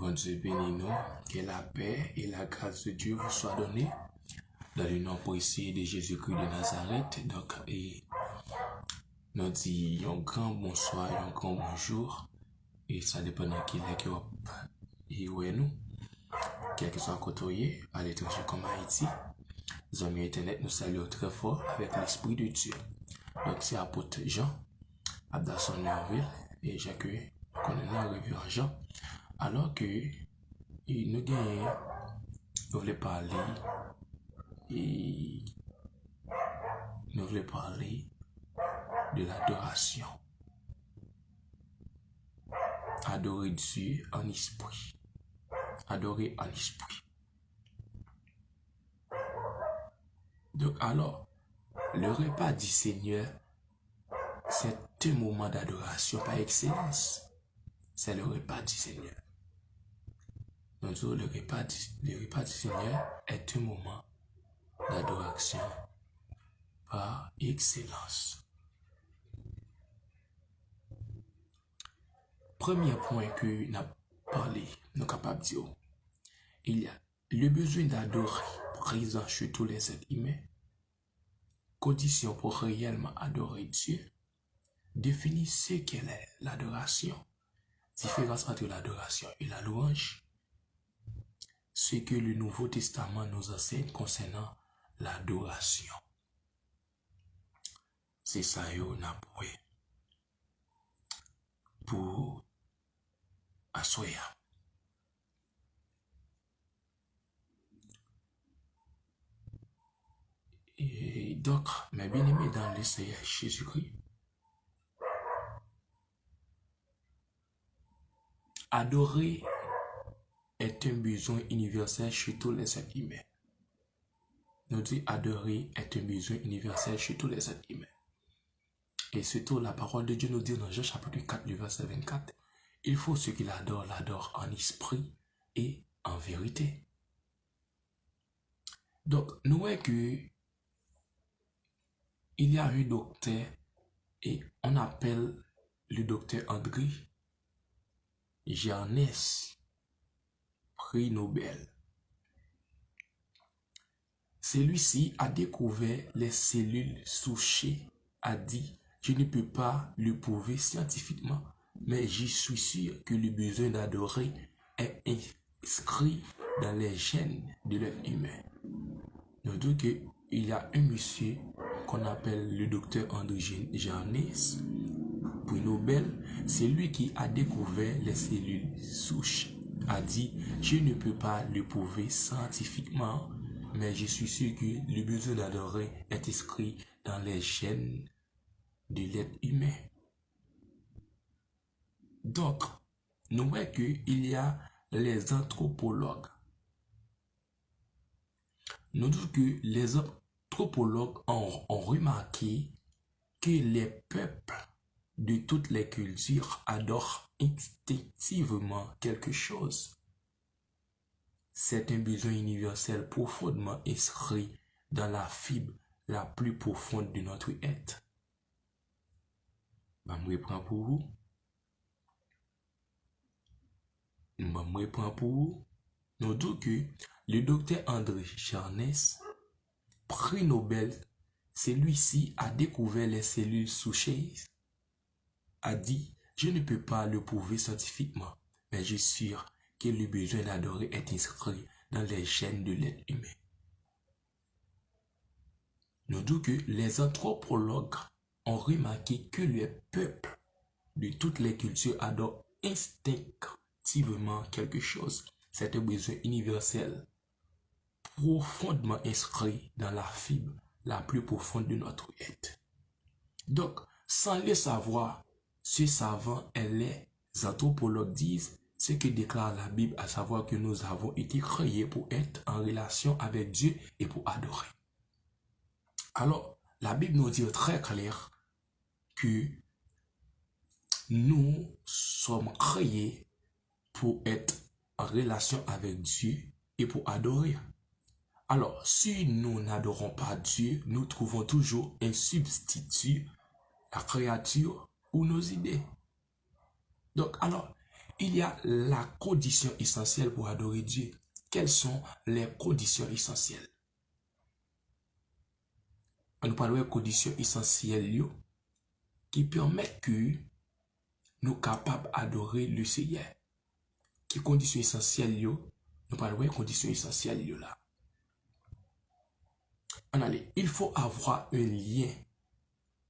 Bon Dieu bénis nous, que la paix et la grâce de Dieu vous soient données dans le nom précieux de Jésus-Christ de Nazareth. Donc, nous disons un grand bonsoir et un grand bonjour. Et ça dépend de qui est et où est nous. Quel que soit côté à l'étranger comme Haïti. Les amis Internet nous saluent très fort avec l'Esprit de Dieu. Donc, c'est apôtre Jean, Abdasson Nerville et j'accueille le révérend Jean. Alors que nous voulons parler de l'adoration. Adorer Dieu en esprit. Adorer en esprit. Donc alors, le repas du Seigneur, c'est un moment d'adoration par excellence. C'est le repas du Seigneur. Donc le repas du Seigneur est un moment d'adoration par excellence. Premier point que nous avons parlé, nous sommes capables de dire, il y a le besoin d'adorer présent chez tous les êtres humains, condition pour réellement adorer Dieu, définir ce qu'est l'adoration, différence entre l'adoration et la louange, ce que le Nouveau Testament nous enseigne concernant l'adoration. C'est ça qu'on a pour assoya. Et donc, mes bien-aimés dans le Seigneur Jésus-Christ, adorer est un besoin universel chez tous les êtres humains. Nous disons adorer est un besoin universel chez tous les êtres humains. Et surtout, la parole de Dieu nous dit dans Jean chapitre 4, le verset 24, il faut ceux qui l'adorent en esprit et en vérité. Donc, nous voyons que il y a un docteur et on appelle le docteur André Gianès, prix Nobel. Celui-ci a découvert les cellules souches, a dit, je ne peux pas le prouver scientifiquement, mais je suis sûr que le besoin d'adorer est inscrit dans les gènes de l'être humain. Nous disons qu'il y a un monsieur qu'on appelle le docteur André Gianès, prix Nobel, c'est lui qui a découvert les cellules souches, a dit, je ne peux pas le prouver scientifiquement, mais je suis sûr que le besoin d'adorer est inscrit dans les gènes de l'être humain. Donc, nous voyons qu'il y a les anthropologues. Nous disons que les anthropologues ont remarqué que les peuples de toutes les cultures adorent instinctivement quelque chose. C'est un besoin universel profondément inscrit dans la fibre la plus profonde de notre être. Je vais reprendre pour vous. Nous disons que le docteur André Gianès, prix Nobel, celui-ci a découvert les cellules souches, a dit, je ne peux pas le prouver scientifiquement, mais je suis sûr que le besoin d'adorer est inscrit dans les gènes de l'être humain. Nous disons que les anthropologues ont remarqué que les peuples de toutes les cultures adorent instinctivement quelque chose. C'est un besoin universel, profondément inscrit dans la fibre la plus profonde de notre être. Donc, sans le savoir, ce savant et les anthropologues disent ce que déclare la Bible, à savoir que nous avons été créés pour être en relation avec Dieu et pour adorer. Alors, la Bible nous dit très clair que nous sommes créés pour être en relation avec Dieu et pour adorer. Alors, si nous n'adorons pas Dieu, nous trouvons toujours un substitut, la créature ou nos idées. Donc, alors, il y a la condition essentielle pour adorer Dieu. Quelles sont les conditions essentielles? On nous parle de conditions essentielles qui permettent que nous sommes capables d'adorer le Seigneur. Qui conditions essentielles nous parlons de conditions essentielles là. Il faut avoir un lien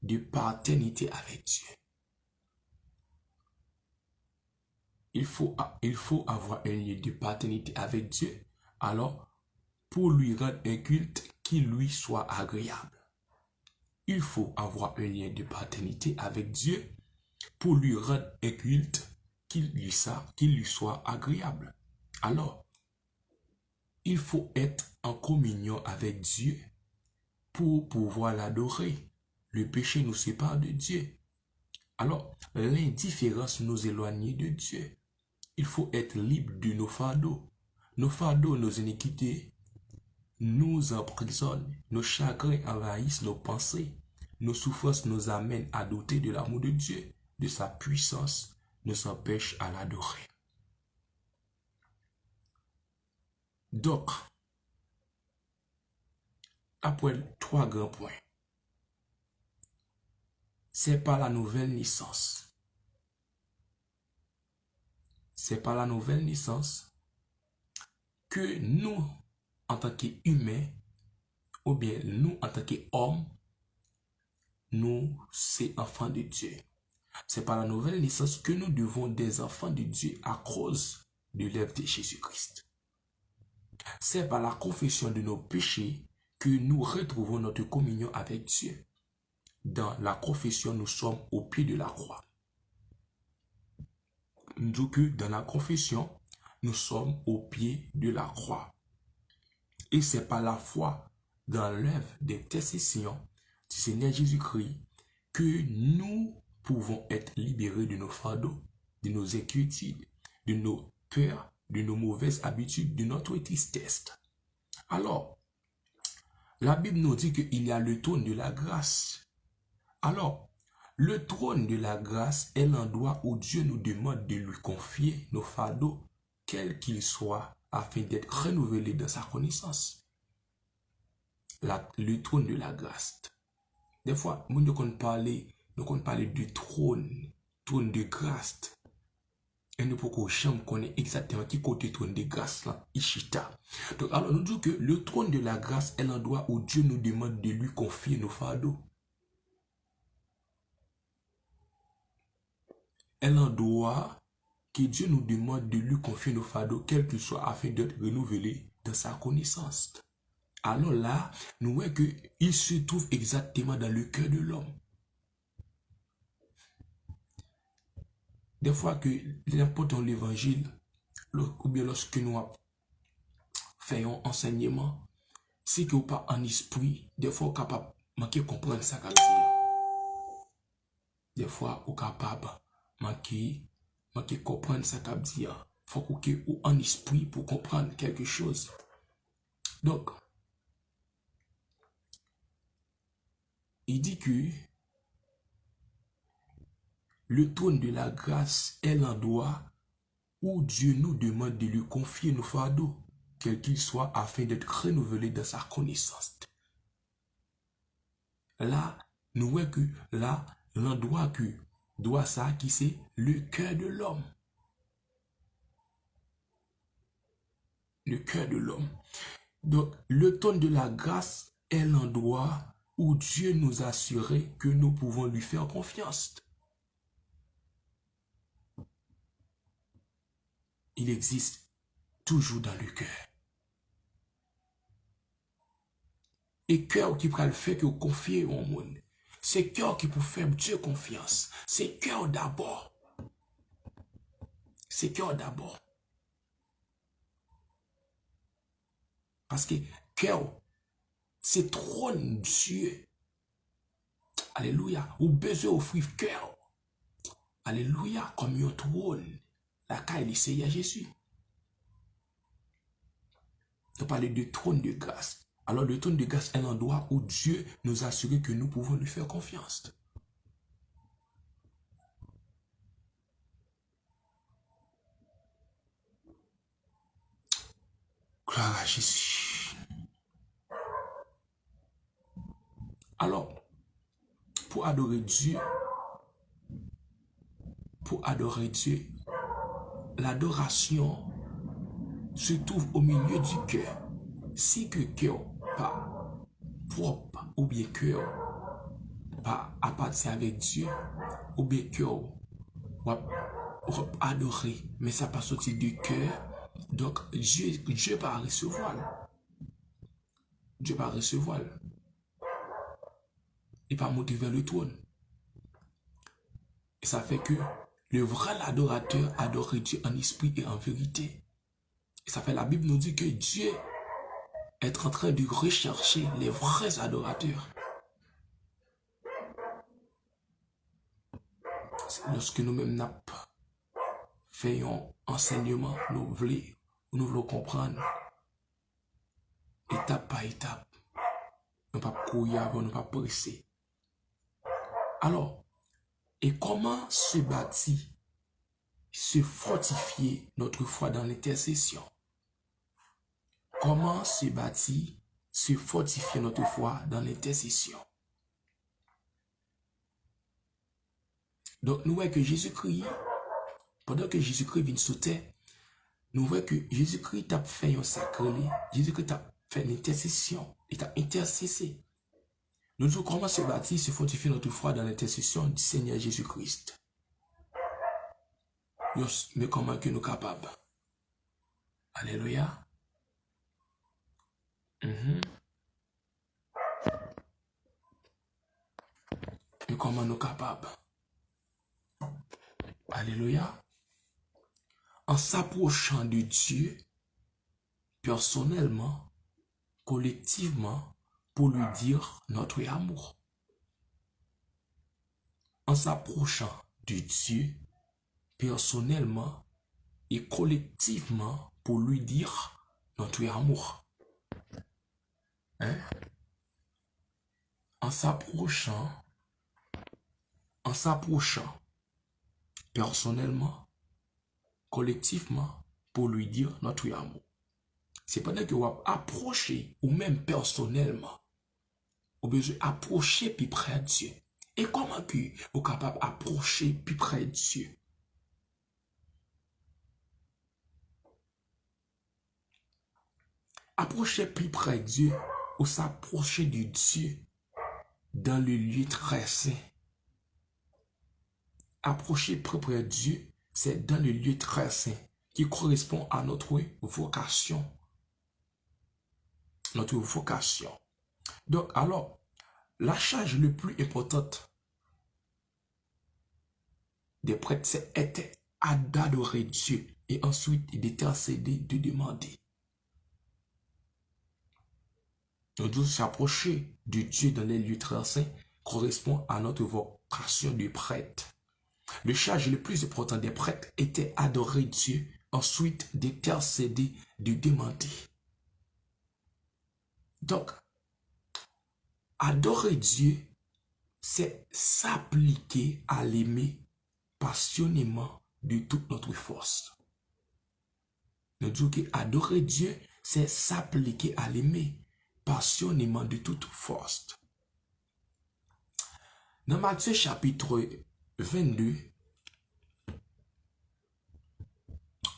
de paternité avec Dieu. Il faut avoir un lien de paternité avec Dieu, alors pour lui rendre un culte qui lui soit agréable. Il faut avoir un lien de paternité avec Dieu pour lui rendre un culte qui lui soit agréable. Alors, il faut être en communion avec Dieu pour pouvoir l'adorer. Le péché nous sépare de Dieu. Alors, l'indifférence nous éloigne de Dieu. Il faut être libre de nos fardeaux. Nos fardeaux, nos iniquités nous emprisonnent. Nos chagrins envahissent nos pensées. Nos souffrances nous amènent à douter de l'amour de Dieu, de sa puissance, nous empêchent à l'adorer. Donc, après 3 grands points. C'est par la nouvelle naissance. C'est par la nouvelle naissance que nous, en tant qu'humains, ou bien nous, en tant qu'hommes, nous, c'est enfants de Dieu. C'est par la nouvelle naissance que nous devons des enfants de Dieu à cause de l'œuvre de Jésus-Christ. C'est par la confession de nos péchés que nous retrouvons notre communion avec Dieu. Dans la confession, nous sommes au pied de la croix. Nous disons que dans la confession, nous sommes au pied de la croix. Et c'est par la foi dans l'œuvre d'intercession du Seigneur Jésus-Christ que nous pouvons être libérés de nos fardeaux, de nos inquiétudes, de nos peurs, de nos mauvaises habitudes, de notre tristesse. Alors, la Bible nous dit qu'il y a le trône de la grâce. Alors, le trône de la grâce est l'endroit où Dieu nous demande de lui confier nos fardeaux, quels qu'ils soient, afin d'être renouvelés dans sa connaissance. Le trône de la grâce. Des fois, nous parlons du trône de grâce. Et nous pouvons jamais connaître exactement qui côté trône de grâce là, Ishita. Donc, alors nous disons que le trône de la grâce est l'endroit où Dieu nous demande de lui confier nos fardeaux. Est l'endroit que Dieu nous demande de lui confier nos fardeaux, quels qu'ils soient, afin d'être renouvelés dans sa connaissance. Alors là, nous voyons qu'il se trouve exactement dans le cœur de l'homme. Des fois que n'importe dans l'évangile, ou bien lorsque nous faisons enseignement, c'est que pas en esprit, des fois, on est capable de manquer comprendre ça comme ça. Des fois, on est capable de comprendre ça comme ça. Il faut qu'on ait en esprit pour comprendre quelque chose. Donc, il dit que le trône de la grâce est l'endroit où Dieu nous demande de lui confier nos fardeaux, quels qu'ils soient, afin d'être renouvelés dans sa connaissance. Là, nous voyons que là, l'endroit que doit ça, qui c'est le cœur de l'homme. Le cœur de l'homme. Donc, le trône de la grâce est l'endroit où Dieu nous a assuré que nous pouvons lui faire confiance. Il existe toujours dans le cœur. Et cœur qui peut le faire que vous confiez au monde. C'est cœur qui peut faire Dieu confiance. C'est cœur d'abord. C'est cœur d'abord. Parce que cœur, c'est trône Dieu. Alléluia. Ou besoin offrir cœur. Alléluia. Comme un trône. La caille du Seigneur Jésus. On parle de trône de grâce. Alors le trône de grâce est l'endroit où Dieu nous a assuré que nous pouvons lui faire confiance. Gloire à Jésus. Alors, pour adorer Dieu, l'adoration se trouve au milieu du cœur. Si que cœur pas propre ou bien cœur pas appartient avec Dieu, ou bien cœur va adorer, mais ça pas sortir du cœur, donc Dieu va recevoir. Dieu va recevoir. Il va monter vers le trône. Et ça fait que le vrai adorateur adore Dieu en esprit et en vérité. Et ça fait la Bible nous dit que Dieu est en train de rechercher les vrais adorateurs. Lorsque nous-mêmes n'avons pas fait un enseignement, nous voulons comprendre étape par étape. Nous ne pas courir, nous ne pas presser. Alors, et comment se bâtir, se fortifier notre foi dans l'intercession? Comment se bâtir, se fortifier notre foi dans l'intercession? Donc, nous voyons que Jésus-Christ, pendant que Jésus-Christ vient sauter, nous voyons que Jésus-Christ a fait un sacré, Jésus-Christ a fait une intercession, il a intercessé. Nous devons comment se bâtir, se fortifier notre foi dans l'intercession du Seigneur Jésus-Christ. Mais comment que nous sommes capables? Alléluia. Mais comment nous sommes capables? Alléluia. En s'approchant de Dieu, personnellement, collectivement, pour lui dire notre amour. En s'approchant de Dieu, personnellement et collectivement, pour lui dire notre amour. Hein? En s'approchant, personnellement, collectivement, pour lui dire notre amour. C'est pendant que vous approchez, ou même personnellement, vous besoin approcher plus près de Dieu. Et comment que vous êtes capable d'approcher plus près de Dieu? Approcher plus près de Dieu, ou s'approcher de Dieu dans le lieu très saint. Approcher plus près de Dieu, c'est dans le lieu très saint qui correspond à notre vocation. Notre vocation. Donc, alors, la charge le plus importante des prêtres, c'était d'adorer Dieu et ensuite d'intercéder, de demander. Nous devons s'approcher de Dieu dans les lieux très saints correspond à notre vocation de prêtre. Le charge le plus important des prêtres était adorer Dieu, ensuite d'intercéder, de demander. Donc, adorer Dieu, c'est s'appliquer à l'aimer passionnément de toute notre force. Nous disons qu'adorer Dieu, c'est s'appliquer à l'aimer passionnément de toute force. Dans Matthieu chapitre 22,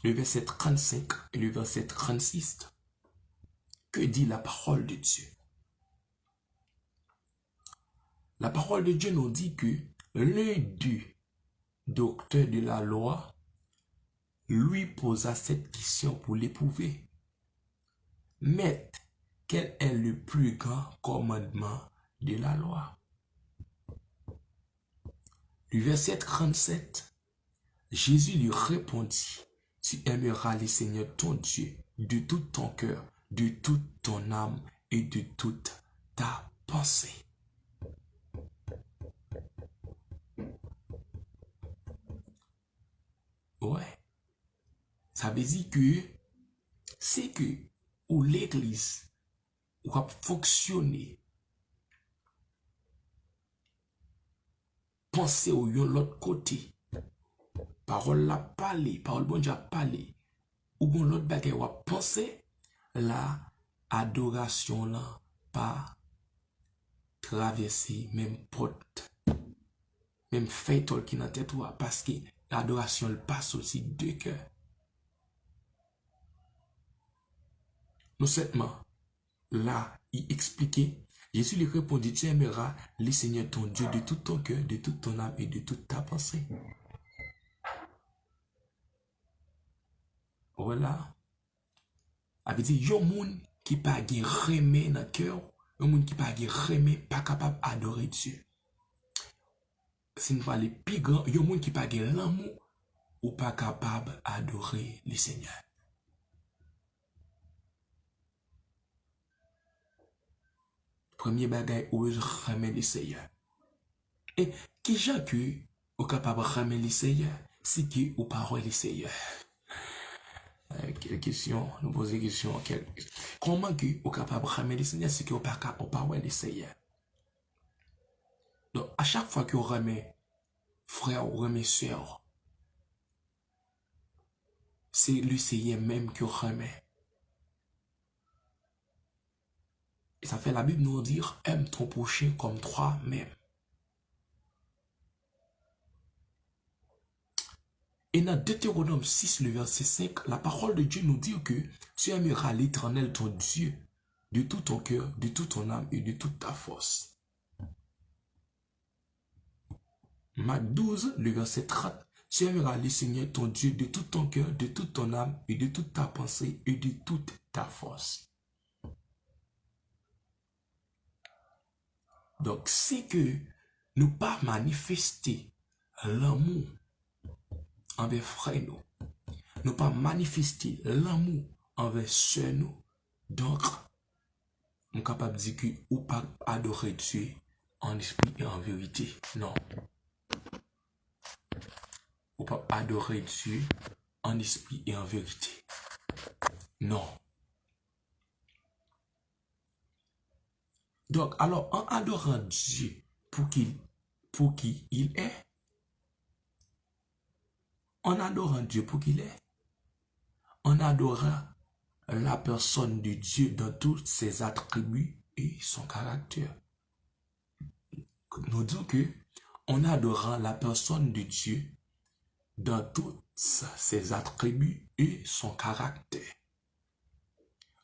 le verset 35 et le verset 36, que dit la parole de Dieu? La parole de Dieu nous dit que l'un des docteurs de la loi lui posa cette question pour l'éprouver. Maître, quel est le plus grand commandement de la loi? Le verset 37, Jésus lui répondit, tu aimeras le Seigneur ton Dieu de tout ton cœur, de toute ton âme et de toute ta pensée. Ouais. Ça veut dire que c'est que où l'église va fonctionner, penser au l'autre côté, parole la parler, parole bon Dieu parler, ou bon l'autre bagaille va penser, la adoration là pas traverser même porte, même fait qui dans tête parce que l'adoration elle passe aussi de cœur. Non seulement là, il expliquait, Jésus lui répondit, tu aimeras le Seigneur ton Dieu de tout ton cœur, de toute ton âme et de toute ta pensée. Voilà. Avait dit, yon moun qui pas gen remè dans cœur, yon moun qui pas gen remè, pas capable d'adorer Dieu. Si nous parlons plus grand, yon moun qui pas gen l'amour, ou pas capable d'adorer le Seigneur. Premier bagay ou remet le Seigneur. Et qui gens que ou capable de remettre le Seigneur, si que ou parole le Seigneur. Quelle question, nous poser question. Comment que ou capable de remettre le Seigneur, si que ou pas capable de parole le Seigneur. Donc à chaque fois que vous remet frère ou remet soeur, c'est le Seigneur même qui remet. Et ça fait la Bible nous dire, aime ton prochain comme toi-même. Et dans Deutéronome 6, le verset 5, la parole de Dieu nous dit que tu aimeras l'Éternel ton Dieu de tout ton cœur, de toute ton âme et de toute ta force. Marc 12, le verset 30, tu aimeras le Seigneur ton Dieu de tout ton cœur, de toute ton âme et de toute ta pensée et de toute ta force. Donc, c'est que nous pas manifester l'amour envers frère nous, nous pas manifester l'amour envers soeur nous, donc, nous sommes capables de dire que ou pas adorer Dieu en esprit et en vérité. Non. Ou pas adorer Dieu en esprit et en vérité. Non. Donc, alors, en adorant Dieu pour qui il est, en adorant Dieu pour qu'il est, en adorant la personne de Dieu dans tous ses attributs et son caractère. Nous disons que en adorant la personne de Dieu dans tous ses attributs et son caractère.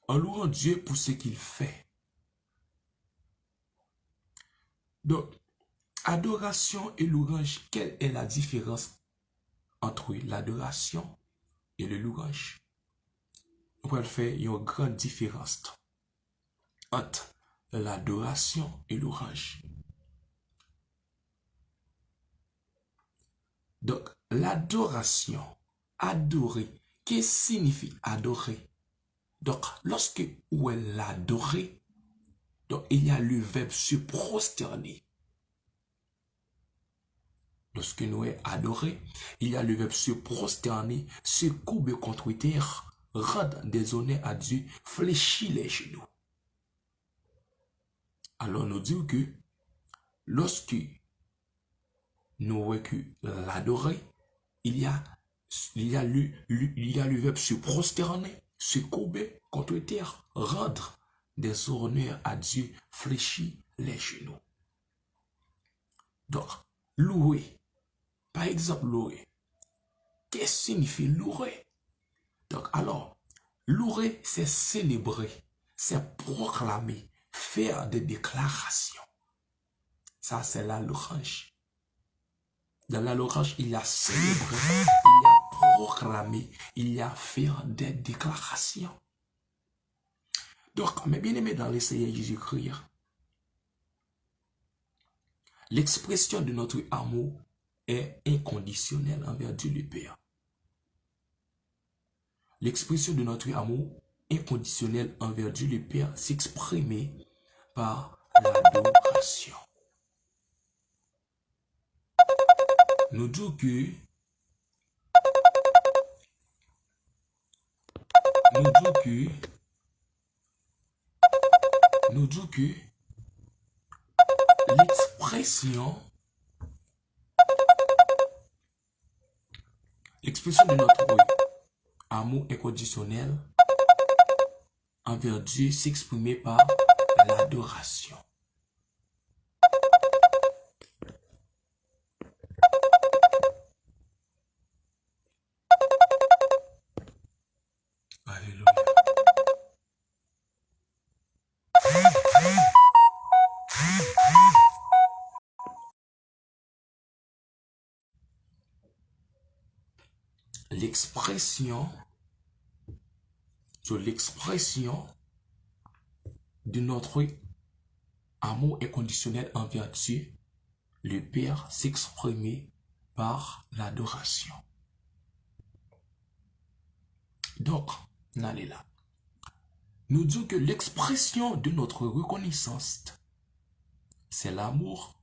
En louant Dieu pour ce qu'il fait. Donc, adoration et louange, quelle est la différence entre l'adoration et le louange? On peut faire une grande différence entre l'adoration et le louange. Donc, l'adoration, adorer, qu'est-ce que signifie adorer? Donc, lorsque où elle l'adorer, donc il y a le verbe se prosterner. Lorsque nous est adoré, il y a le verbe se prosterner, se courber contre terre, rendre des honneurs à Dieu, fléchir les genoux. Alors nous disons que lorsque nous voyons que l'adorer, il y a le verbe se prosterner, se courber contre terre, rendre des honneurs à Dieu, fléchir les genoux. Donc, louer. Par exemple, louer. Qu'est-ce que signifie louer? Donc, alors, louer, c'est célébrer, c'est proclamer, faire des déclarations. Ça, c'est la louange. Dans la louange, il y a célébrer, il y a proclamer, il y a faire des déclarations. Donc, mes bien-aimés dans le Seigneur Jésus-Christ, l'expression de notre amour est inconditionnelle envers Dieu le Père. L'expression de notre amour inconditionnel envers Dieu le Père s'exprime par l'adoration. Nous disons que l'expression de notre amour inconditionnel envers Dieu s'exprimer par l'adoration. Alléluia. L'expression de notre amour inconditionnel envers Dieu, le Père, s'exprimer par l'adoration. Donc, on allait là. Nous disons que l'expression de notre reconnaissance, c'est l'amour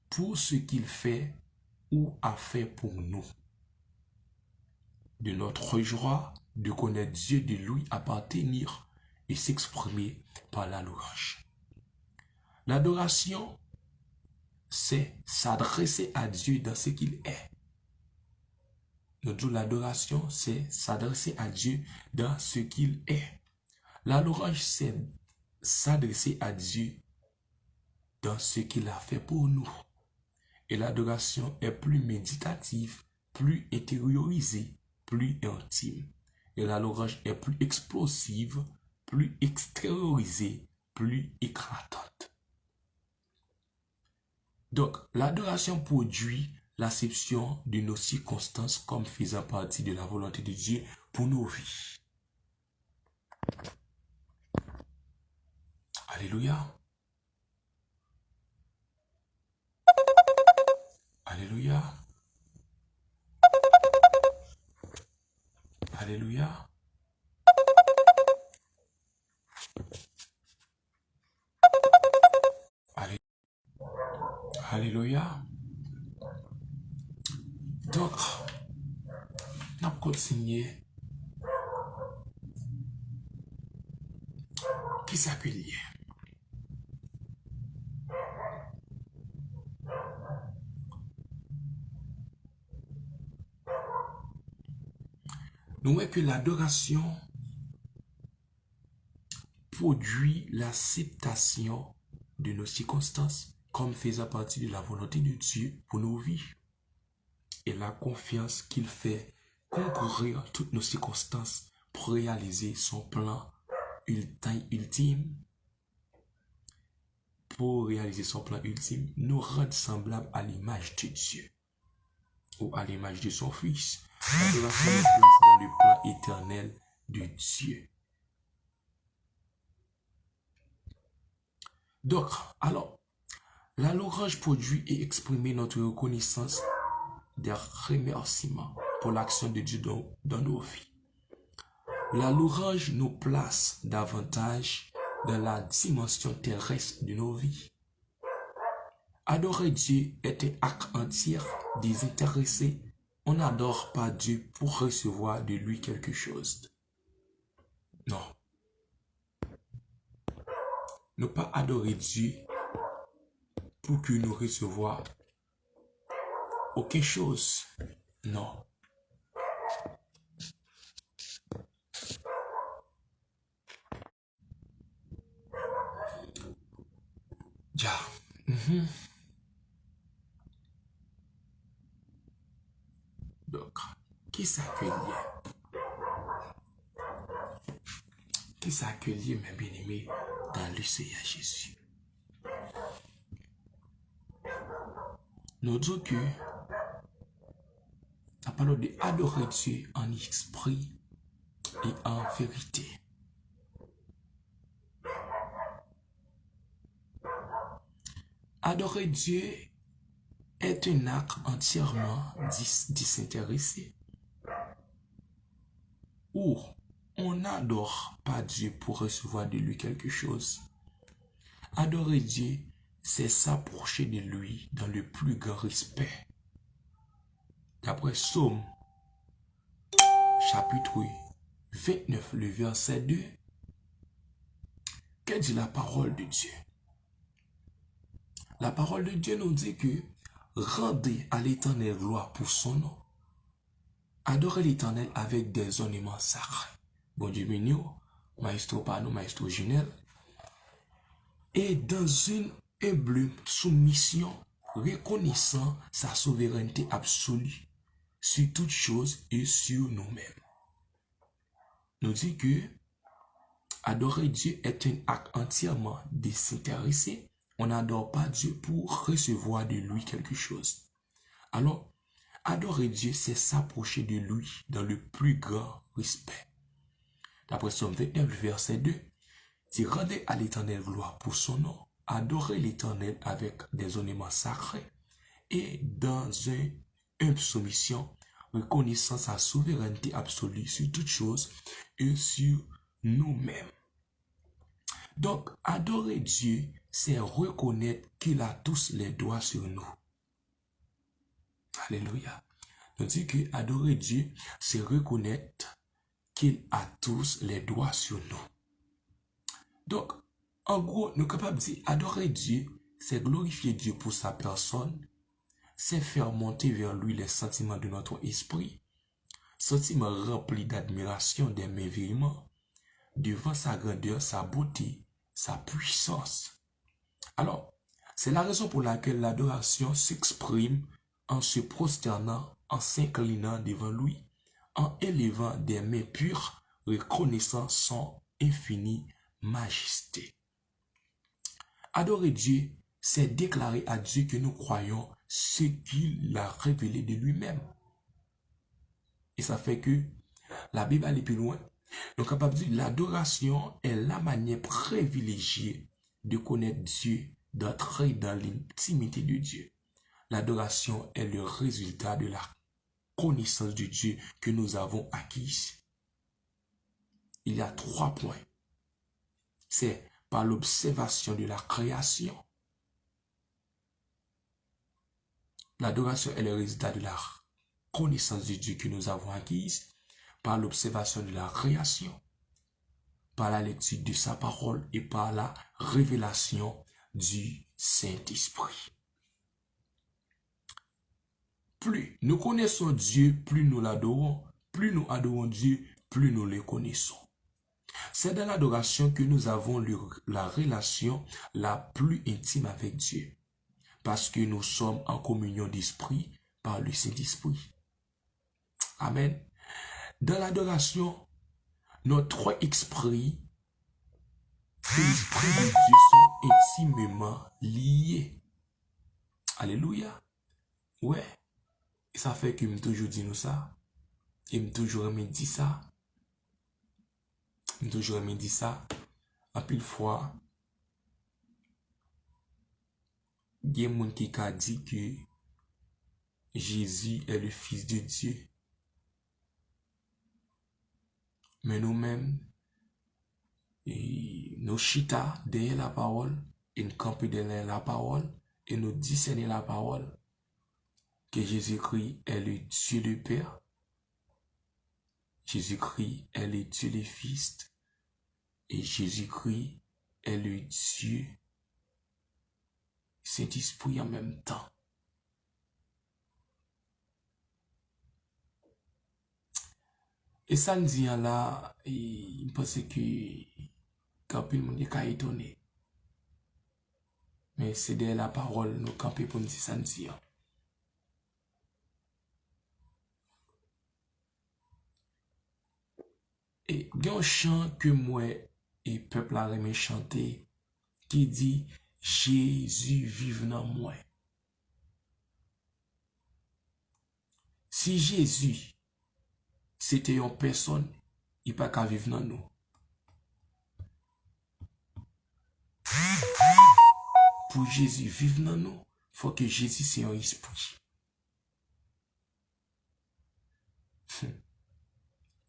pour ce qu'il fait ou a fait pour nous. De notre joie de connaître Dieu, de lui appartenir et s'exprimer par la louange. L'adoration, c'est s'adresser à Dieu dans ce qu'il est. Nous disons l'adoration, c'est s'adresser à Dieu dans ce qu'il est. La louange, c'est s'adresser à Dieu dans ce qu'il a fait pour nous. Et l'adoration est plus méditative, plus intériorisée, plus intime. Et la louange est plus explosive, plus extériorisée, plus éclatante. Donc, l'adoration produit l'acception de nos circonstances comme faisant partie de la volonté de Dieu pour nos vies. Alléluia. Alléluia. Alléluia. Alléluia. Donc, on continue. Qui s'accueille? Nous voyons que l'adoration produit l'acceptation de nos circonstances comme faisant partie de la volonté de Dieu pour nos vies. Et la confiance qu'il fait concourir toutes nos circonstances pour réaliser son plan ultime. Pour réaliser son plan ultime, nous rendre semblables à l'image de Dieu ou à l'image de son Fils. L'adoration nous place dans le plan éternel de Dieu. Donc, alors, la louange produit et exprime notre reconnaissance des remerciements pour l'action de Dieu dans nos vies. La louange nous place davantage dans la dimension terrestre de nos vies. Adorer Dieu est un acte entier désintéressé. On n'adore pas Dieu pour recevoir de lui quelque chose. Non. Ne pas adorer Dieu pour que nous recevions aucune chose. Non. Ja. Donc, qui s'accueille? Qui s'accueille, mes bien-aimés, dans le Seigneur Jésus? Nous disons que la parole de adorer Dieu en esprit et en vérité. Adorer Dieu est un acte entièrement désintéressé, où on n'adore pas Dieu pour recevoir de lui quelque chose. Adorer Dieu, c'est s'approcher de lui dans le plus grand respect. D'après Psaume, chapitre 29, le verset 2, que dit la parole de Dieu? La parole de Dieu nous dit que rendez à l'Éternel gloire pour son nom. Adorez l'Éternel avec des ornements sacrés. Bon Dieu mignon, Maestro Pano, Maestro Junel, et dans une humble soumission, reconnaissant sa souveraineté absolue sur toutes choses et sur nous-mêmes. Nous dit que adorer Dieu est un acte entièrement désintéressé. On n'adore pas Dieu pour recevoir de lui quelque chose. Alors, adorer Dieu, c'est s'approcher de lui dans le plus grand respect. D'après Somme 21, verset 2, dit rendez à l'Éternel gloire pour son nom, adorez l'Éternel avec des honnêtements sacrés et dans une soumission, reconnaissant sa souveraineté absolue sur toutes choses et sur nous-mêmes. Donc, adorer Dieu, c'est reconnaître qu'il a tous les droits sur nous. Alléluia. On dit que adorer Dieu, c'est reconnaître qu'il a tous les droits sur nous. Donc, en gros, nous sommes capables de dire adorer Dieu, c'est glorifier Dieu pour sa personne, c'est faire monter vers lui les sentiments de notre esprit, sentiments remplis d'admiration, d'émerveillement, devant sa grandeur, sa beauté, sa puissance. Alors, c'est la raison pour laquelle l'adoration s'exprime en se prosternant, en s'inclinant devant lui, en élevant des mains pures, reconnaissant son infinie majesté. Adorer Dieu, c'est déclarer à Dieu que nous croyons ce qu'il a révélé de lui-même. Et ça fait que la Bible allait plus loin. Donc, capable de dire l'adoration est la manière privilégiée de connaître Dieu, d'entrer dans l'intimité de Dieu. L'adoration est le résultat de la connaissance de Dieu que nous avons acquise. Il y a 3 points. C'est par l'observation de la création. L'adoration est le résultat de la connaissance de Dieu que nous avons acquise, par l'observation de la création, par la lecture de sa parole et par la révélation du Saint-Esprit. Plus nous connaissons Dieu, plus nous l'adorons. Plus nous adorons Dieu, plus nous le connaissons. C'est dans l'adoration que nous avons la relation la plus intime avec Dieu. Parce que nous sommes en communion d'esprit par le Saint-Esprit. Amen. Dans l'adoration, nos 3 esprits et l'esprit de Dieu sont intimement liés. Alléluia. Ouais. Et ça fait que je toujours dit nous ça. Et je toujours me dit ça. Je toujours me dit ça. En pile fois, il y a des gens qui ont dit que Jésus est le Fils de Dieu. Mais nous-mêmes, nous chita derrière la parole, et nous campons derrière la parole, et nous discernons la parole, que Jésus-Christ est le Dieu le Père, Jésus-Christ est le Dieu le Fils, et Jésus-Christ est le Dieu Saint-Esprit en même temps. Et ça nous dit là, il pense que quand le monde est étonné. Mais c'est de la parole, nous camper pour nous dire ça nous dit. Et il y a un chant que moi et peuple a aimé chanter qui dit Jésus vive dans moi. Si Jésus c'était une personne, il n'y a pas qu'à vivre dans nous. Pour Jésus vivre dans nous, il faut que Jésus soit un esprit.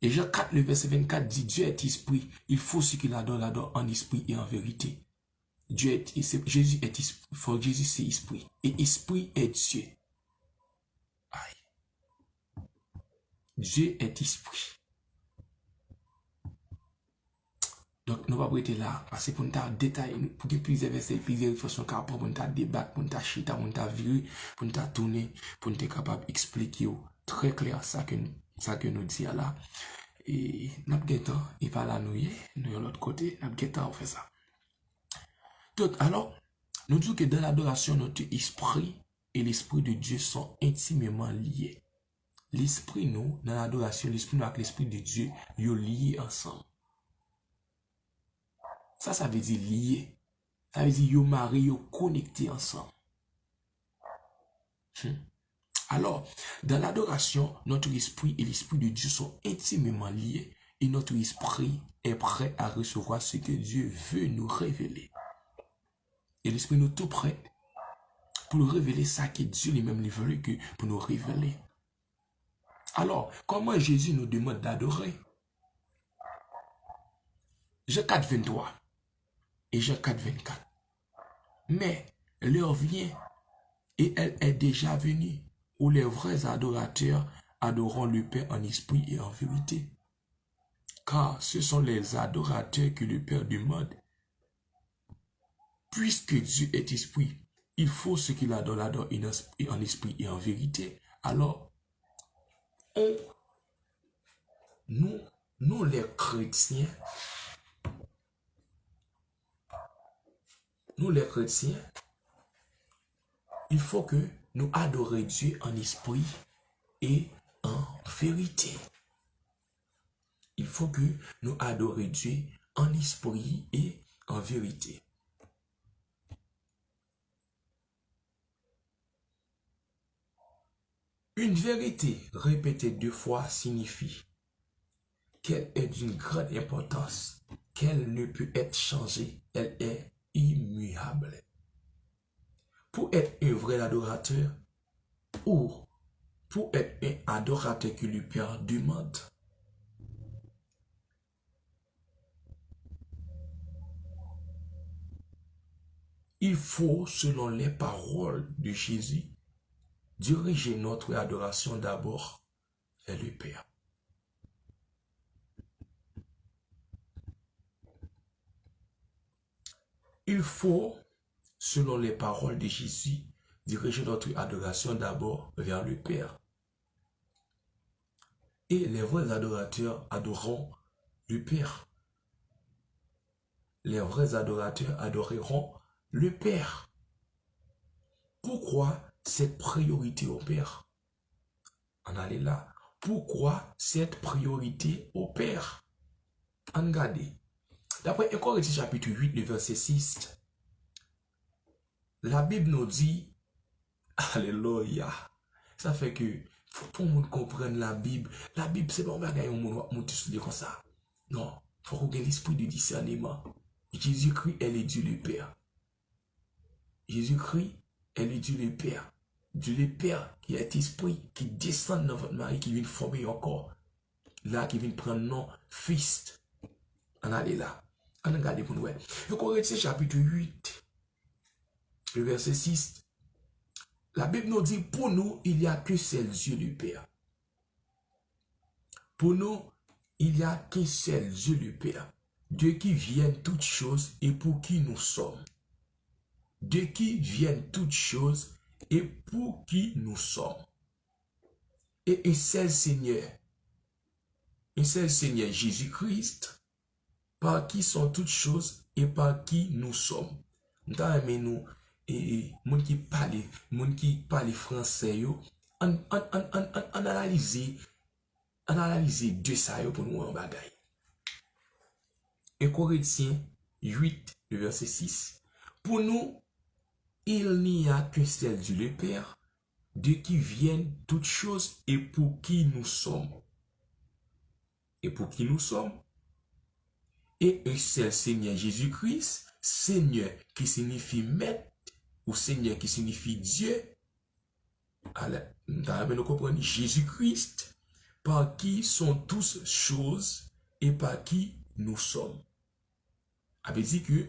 Et Jean 4, le verset 24 dit Dieu est esprit. Il faut ce qu'il adore en esprit et en vérité. Jésus est esprit. For Jésus c'est esprit. Et esprit est Dieu. Aïe. Dieu est esprit. Donc, nous ne pouvons pas être là, parce que pour nous détailler, pour qu'il plusieurs versets, plusieurs réflexions, pour nous débattre, pour nous chita, pour nous virer, pour nous tourner, pour nous être capable d'expliquer très clair ça que nous disons là. et n'a pas temps et pas la nouille, nous de l'autre côté, n'a pas temps on fait ça. Donc alors, nous disons que dans l'adoration, notre esprit et l'esprit de Dieu sont intimement liés. L'esprit nous, dans l'adoration, l'esprit nous avec l'esprit de Dieu, ils sont liés ensemble. Ça veut dire lié. Ça veut dire ils sont mariés, ils sont connectés ensemble. Alors, dans l'adoration, notre esprit et l'esprit de Dieu sont intimement liés et notre esprit est prêt à recevoir ce que Dieu veut nous révéler. Et l'esprit nous tout prêt pour nous révéler ça que Dieu lui-même veut pour nous révéler. Alors, comment Jésus nous demande d'adorer? Jean 4, 23 et Jean 4, 24. Mais l'heure vient et elle est déjà venue où les vrais adorateurs adoreront le Père en esprit et en vérité. Car ce sont les adorateurs que le Père demande. Puisque Dieu est esprit, il faut ce qu'il adore en esprit et en vérité. Alors, nous les chrétiens, il faut que nous adorions Dieu en esprit et en vérité. Il faut que nous adorions Dieu en esprit et en vérité. Une vérité répétée 2 fois signifie qu'elle est d'une grande importance, qu'elle ne peut être changée, elle est immuable. Pour être un vrai adorateur ou pour être un adorateur que le Père demande, il faut, selon les paroles de Jésus, diriger notre adoration d'abord vers le Père. Il faut, selon les paroles de Jésus, diriger notre adoration d'abord vers le Père. Et les vrais adorateurs adoreront le Père. Les vrais adorateurs adoreront le Père. Pourquoi cette priorité au Père? On allait là. Pourquoi cette priorité au Père? On regarde. D'après 1 Corinthiens chapitre 8, le verset 6, la Bible nous dit, alléluia, ça fait que, faut que le monde comprenne la Bible c'est pas un bagage où on monte sur comme ça. Non, il faut qu'on ait l'esprit de discernement. Jésus-Christ, elle est Dieu le Père. Jésus-Christ, elle est Dieu le Père. Dieu le Père qui est esprit, qui descend dans votre mari, qui vient former encore. Là, qui vient prendre nom fils. On allait là. On regarde pour nous. Le Corinthiens chapitre 8, le verset 6. La Bible nous dit, pour nous, il n'y a que seul Dieu le Père. Pour nous, il n'y a qu'un seul Dieu le Père, de qui viennent toutes choses et pour qui nous sommes. De qui viennent toutes choses et pour qui nous sommes. Et un seul Seigneur Jésus-Christ, par qui sont toutes choses et par qui nous sommes. Nous, et moun qui parle français, on analyse deux ça pour nous en bagaille. Et Corinthiens 8, le verset 6. Pour nous, il n'y a qu'un seul Dieu le Père, de qui viennent toutes choses et pour qui nous sommes. Et pour qui nous sommes. Et un seul Seigneur Jésus-Christ, Seigneur qui signifie maître, ou Seigneur qui signifie Dieu. Alors, nous comprenons Jésus-Christ, par qui sont toutes choses et par qui nous sommes. Avait dit que,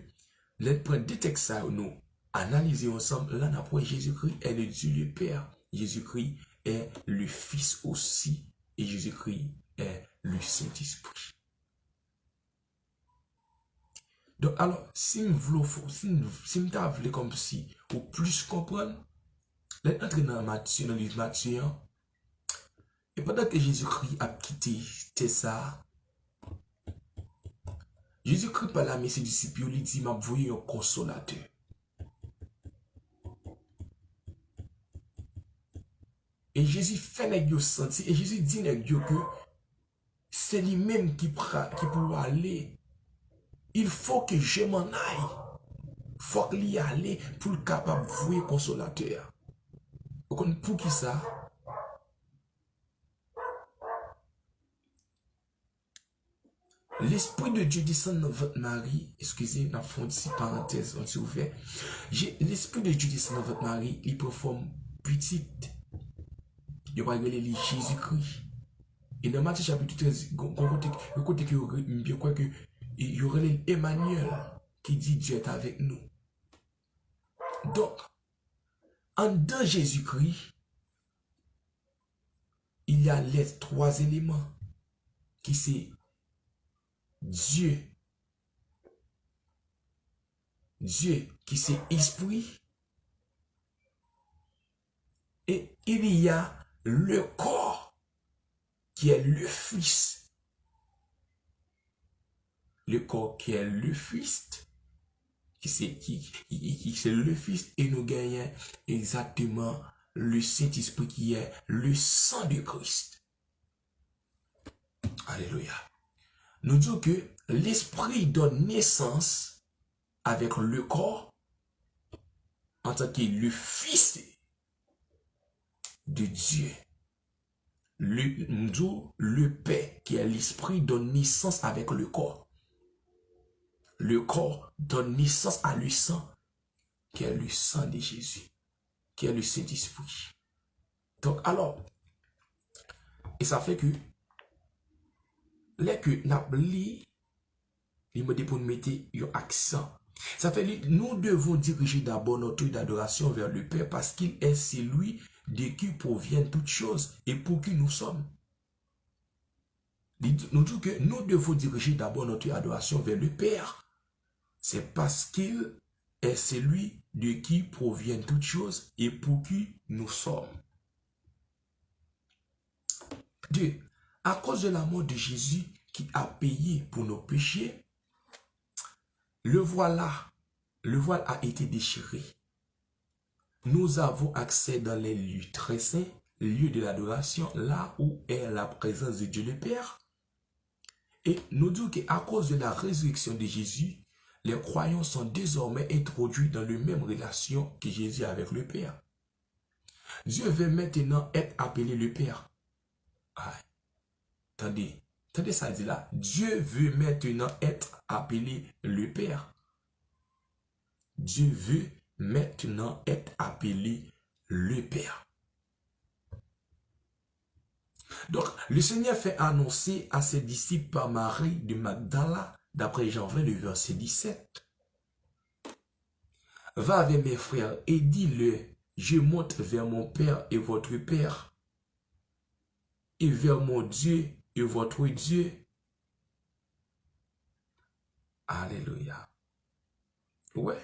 les prendre des textes à nous analyser ensemble, là, après Jésus-Christ est le Dieu le Père. Jésus-Christ est le Fils aussi. Et Jésus-Christ est le Saint-Esprit. Donc, alors, si nous voulons comme si, pour plus comprendre, les entrer dans le livre Matthieu, et pendant que Jésus-Christ a quitté Tessa, Jésus-Christ par la ses disciples, il dit, m'a envoyé un consolateur. Et Jésus fait les gens sentir, et Jésus dit les gens que c'est lui-même qui peut aller. Il faut que je m'en aille. Il faut qu'il y aille pour le capable de voir consolateur. Pour qui ça? L'Esprit de Dieu descend dans votre mari. Excusez, dans fond ici, parenthèse, on s'est ouvert. L'Esprit de Dieu descend dans votre mari, il prend forme petite. Il va regarder Jésus-Christ. Et dans Matthieu chapitre 13, le côté que je crois que il y aurait Emmanuel qui dit Dieu est avec nous. Donc, en dans Jésus-Christ, il y a les trois éléments qui c'est Dieu. Dieu qui c'est esprit. Et il y a le corps qui est le Fils. Le corps qui est le Fils, qui c'est le Fils, et nous gagnons exactement le Saint-Esprit qui est le sang de Christ. Alléluia. Nous disons que l'Esprit donne naissance avec le corps en tant que le Fils de Dieu. Le Père qui est l'Esprit donne naissance avec le corps. Le corps donne naissance à le sang, qui est le sang de Jésus, qui est le Saint-Esprit. Donc alors, et ça fait que, là que nous il me dit pour mettre un accent. Ça fait que nous devons diriger d'abord notre adoration vers le Père parce qu'il est celui de qui proviennent toutes choses et pour qui nous sommes. Nous disons que nous devons diriger d'abord notre adoration vers le Père. C'est parce qu'il est celui de qui proviennent toutes choses et pour qui nous sommes. 2. À cause de la mort de Jésus qui a payé pour nos péchés, le voile a été déchiré. Nous avons accès dans les lieux très saints, lieux de l'adoration, là où est la présence de Dieu le Père. Et nous disons qu'à cause de la résurrection de Jésus, les croyants sont désormais introduits dans la même relation que Jésus a avec le Père. Dieu veut maintenant être appelé le Père. Ah, attendez ça dit là. Dieu veut maintenant être appelé le Père. Dieu veut maintenant être appelé le Père. Donc, le Seigneur fait annoncer à ses disciples par Marie de Magdala, d'après Jean 20, le verset 17. Va avec mes frères et dis-le, je monte vers mon Père et votre Père, et vers mon Dieu et votre Dieu. Alléluia. Ouais.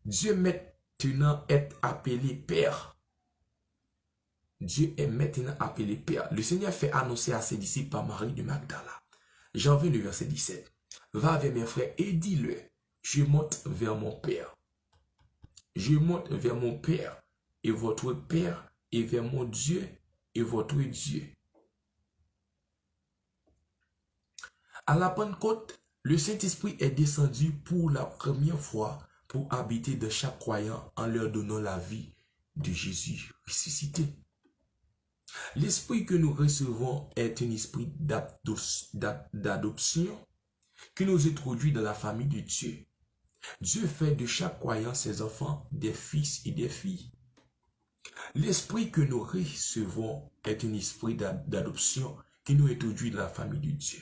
Dieu maintenant est appelé Père. Dieu est maintenant appelé Père. Le Seigneur fait annoncer à ses disciples par Marie de Magdala. J'en veux le verset 17. Va avec mes frères et dis-le, je monte vers mon Père. Je monte vers mon Père et votre Père et vers mon Dieu et votre Dieu. À la Pentecôte, le Saint-Esprit est descendu pour la première fois pour habiter de chaque croyant en leur donnant la vie de Jésus ressuscité. L'esprit que nous recevons est un esprit d'adoption qui nous introduit dans la famille de Dieu. Dieu fait de chaque croyant ses enfants des fils et des filles. L'esprit que nous recevons est un esprit d'adoption qui nous introduit dans la famille de Dieu.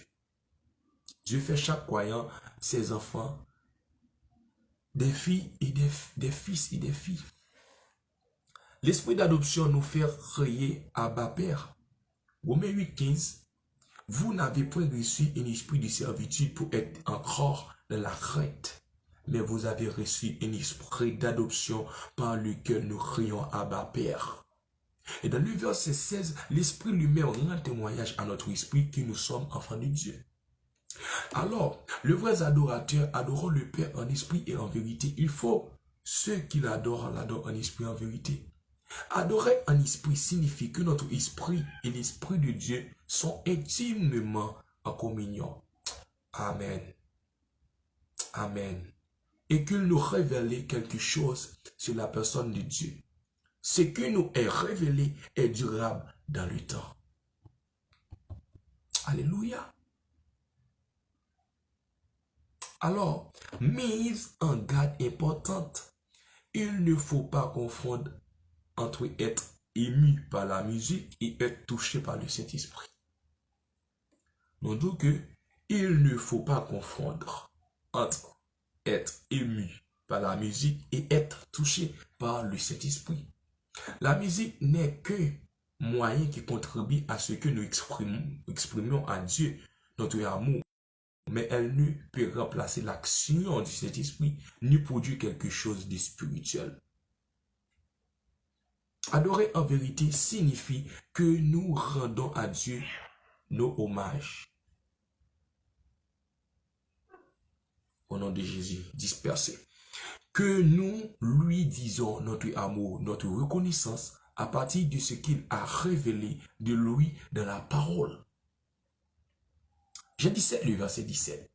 Dieu fait chaque croyant ses enfants des filles et des fils et des filles. L'esprit d'adoption nous fait crier Abba Père. Romains 8,15. Vous n'avez point reçu un esprit de servitude pour être encore dans la crainte, mais vous avez reçu un esprit d'adoption par lequel nous crions Abba Père. Et dans le verset 16, l'esprit lui-même rend témoignage à notre esprit que nous sommes enfants de Dieu. Alors, les vrais adorateurs adorent le Père en esprit et en vérité. Il faut ceux qui l'adorent en esprit et en vérité. Adorer en esprit signifie que notre esprit et l'esprit de Dieu sont intimement en communion. Amen. Amen. Et qu'il nous révèle quelque chose sur la personne de Dieu. Ce qui nous est révélé est durable dans le temps. Alléluia. Alors, mise en garde importante. Il ne faut pas confondre entre être ému par la musique et être touché par le Saint-Esprit. Donc, il ne faut pas confondre entre être ému par la musique et être touché par le Saint-Esprit. La musique n'est que moyen qui contribue à ce que nous exprimons à Dieu notre amour, mais elle ne peut remplacer l'action du Saint-Esprit ni produire quelque chose de spirituel. Adorer en vérité signifie que nous rendons à Dieu nos hommages. Au nom de Jésus, dispersé. Que nous lui disons notre amour, notre reconnaissance à partir de ce qu'il a révélé de lui dans la parole. J'ai 17, le verset 17.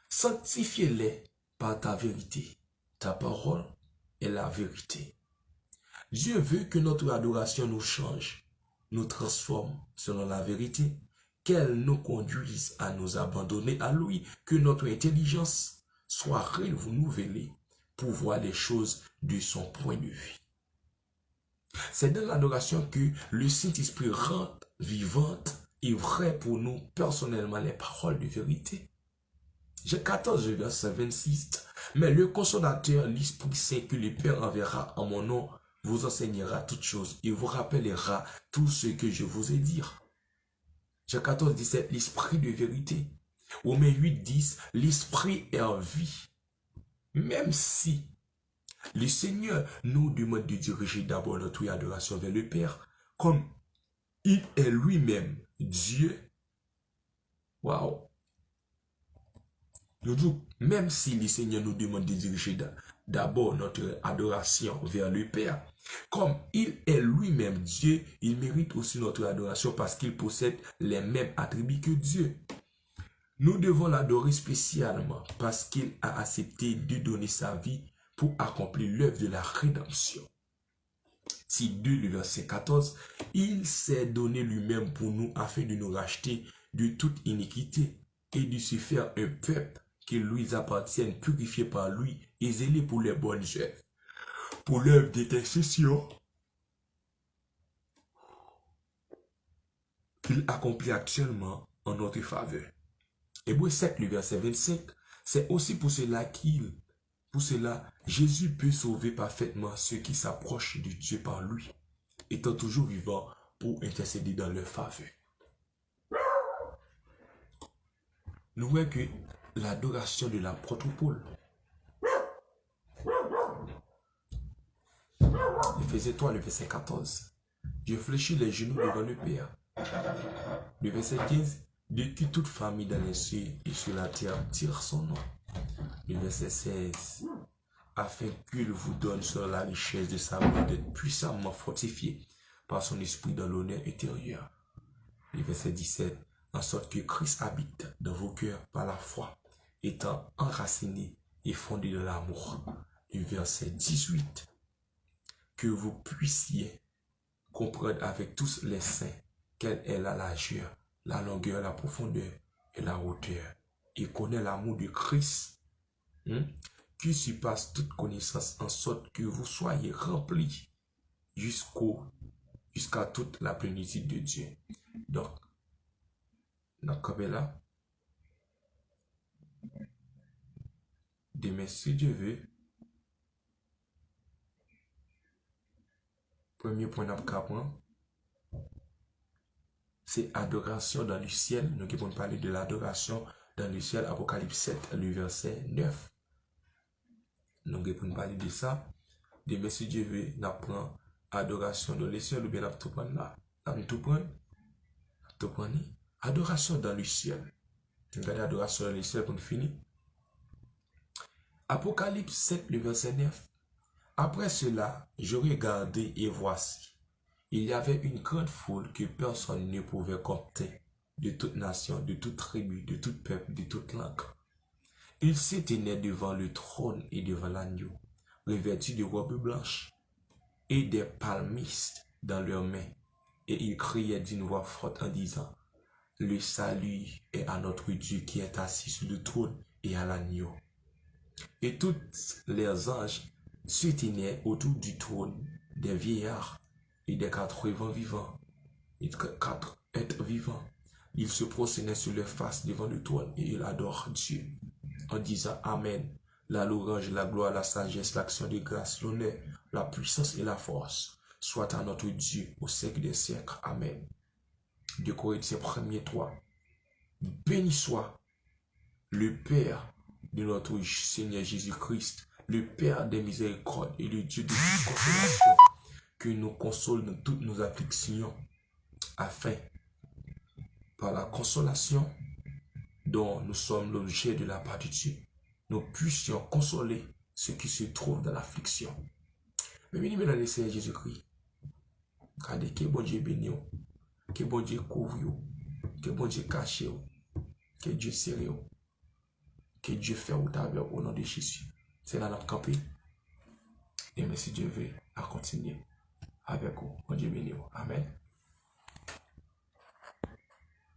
Sanctifiez-les par ta vérité. Ta parole est la vérité. Dieu veut que notre adoration nous change, nous transforme selon la vérité, qu'elle nous conduise à nous abandonner à lui, que notre intelligence soit renouvelée pour voir les choses de son point de vue. C'est dans l'adoration que le Saint-Esprit rend vivante et vraie pour nous personnellement les paroles de vérité. J'ai 14, verset 26. Mais le consolateur, l'Esprit Saint que le Père enverra en mon nom, vous enseignera toutes choses et vous rappellera tout ce que je vous ai dit. J'ai 14, 17, l'Esprit de vérité. Romains 8, 10, l'Esprit est en vie. Même si le Seigneur nous demande de diriger d'abord notre adoration vers le Père, comme il est lui-même Dieu. Waouh! Même si le Seigneur nous demande de diriger d'abord notre adoration vers le Père, comme il est lui-même Dieu, il mérite aussi notre adoration parce qu'il possède les mêmes attributs que Dieu. Nous devons l'adorer spécialement parce qu'il a accepté de donner sa vie pour accomplir l'œuvre de la rédemption. Tite 2, le verset 14, il s'est donné lui-même pour nous afin de nous racheter de toute iniquité et de se faire un peuple qui lui appartienne, purifié par lui et zélé pour les bonnes œuvres. Pour l'œuvre d'intercession qu'il accomplit actuellement en notre faveur. Hébreux 7, le verset 25, c'est aussi pour cela Jésus peut sauver parfaitement ceux qui s'approchent de Dieu par lui, étant toujours vivant pour intercéder dans leur faveur. Nous voyons que l'adoration de l'apôtre Paul, Éphésiens 3, le verset 14, je fléchis les genoux devant le Père. Le verset 15, de qui toute famille dans les cieux et sur la terre tire son nom. Le verset 16, afin qu'il vous donne sur la richesse de sa gloire d'être puissamment fortifié par son esprit dans l'honneur intérieur. Le verset 17, en sorte que Christ habite dans vos cœurs par la foi, étant enraciné et fondé dans l'amour. Le verset 18, que vous puissiez comprendre avec tous les saints quelle est la largeur, la longueur, la profondeur et la hauteur, et connaître l'amour de Christ, qui surpasse toute connaissance, en sorte que vous soyez remplis jusqu'à toute la plénitude de Dieu. Donc, comme là, demain, si Dieu veut, premier point d'apprendre, c'est adoration dans le ciel. Nous allons parler de l'adoration dans le ciel, Apocalypse 7, le verset 9. Nous allons parler de ça. Demain, si Dieu veut, nous apprenons adoration dans le ciel, ou bien nous allons tout prendre. Adoration dans le ciel. Regardez l'adoration dans les cieux pour finir. Apocalypse 7, le verset 9. Après cela, je regardai et voici, il y avait une grande foule que personne ne pouvait compter, de toute nation, de toute tribu, de tout peuple, de toute langue. Ils se tenaient devant le trône et devant l'agneau, revêtus de robes blanches et des palmistes dans leurs mains. Et ils criaient d'une voix forte en disant, le salut est à notre Dieu qui est assis sur le trône et à l'agneau. Et tous les anges se tenaient autour du trône, des vieillards et des 80 vivants, et 4 êtres vivants. Ils se prosternaient sur leur face devant le trône et ils adorent Dieu en disant Amen. La louange, la gloire, la sagesse, l'action de grâce, l'honneur, la puissance et la force soit à notre Dieu au siècle des siècles. Amen. 2 Corinthiens 1er 3. Béni soit le Père de notre Seigneur Jésus-Christ, le Père des miséricordes et le Dieu de toute consolation, que nous console dans toutes nos afflictions, afin, par la consolation dont nous sommes l'objet de la part de Dieu, nous puissions consoler ceux qui se trouvent dans l'affliction. Mais bien, dans le Seigneur Jésus-Christ, regardez que bon Dieu béni, que bon Dieu couvre, que bon Dieu cache, que Dieu serre, que Dieu fait au travers au nom de Jésus. C'est là notre campé. Et merci Dieu veut à continuer avec vous. Bon Dieu béni. Amen.